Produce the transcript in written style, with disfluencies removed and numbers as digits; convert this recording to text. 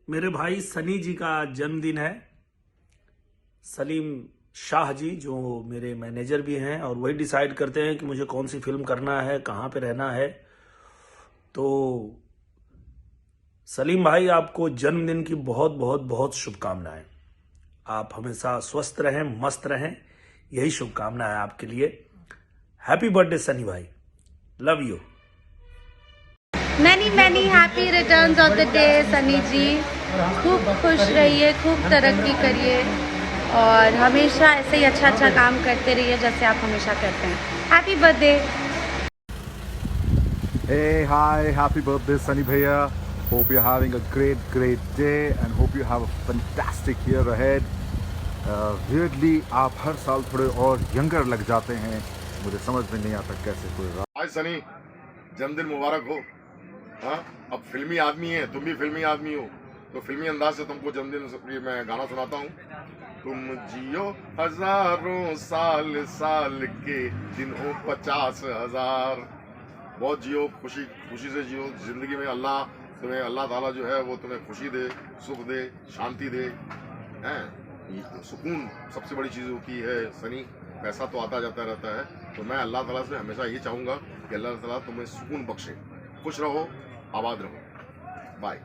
मेरे भाई सनी जी का जन्मदिन है। सलीम शाह जी जो मेरे मैनेजर भी हैं और वही डिसाइड करते हैं कि मुझे कौन सी फिल्म करना है, कहाँ पे रहना है। तो सलीम भाई, आपको जन्मदिन की बहुत बहुत बहुत शुभकामनाएं। आप हमेशा स्वस्थ रहें, मस्त रहें, यही शुभकामना है आपके लिए। हैप्पी बर्थडे सनी भाई, love you. Many many happy returns of the day Sunny ji. खूब खुश रहिए, खूब तरक्की करिए और हमेशा ऐसे ही अच्छा अच्छा काम करते रहिए जैसे आप हमेशा करते हैं। Happy birthday. Hey, hi, happy birthday, Sunny Bhaiya. Hope you're having a great day and hope you have a fantastic year ahead. Weirdly, आप हर साल थोड़े और यंगर लग जाते हैं। मुझे समझ में नहीं आता कैसे कोई हाय सनी, जन्मदिन मुबारक हो। हाँ, अब फिल्मी आदमी है, तुम भी फिल्मी आदमी हो, तो फिल्मी अंदाज से तुमको जन्मदिन से मैं गाना सुनाता हूँ। तुम जियो हजारों साल, साल के दिन हो 50,000। बहुत जियो, खुशी खुशी से जियो जिंदगी में। अल्लाह ताला जो है वो तुम्हें खुशी दे, सुख दे, शांति दे। हैं, सुकून सबसे बड़ी चीज़ होती है सनी। पैसा तो आता जाता रहता है, तो मैं अल्लाह ताला से हमेशा ये चाहूँगा कि अल्लाह ताला तुम्हें सुकून बख्शे। खुश रहो, आबाद रहो। बाय।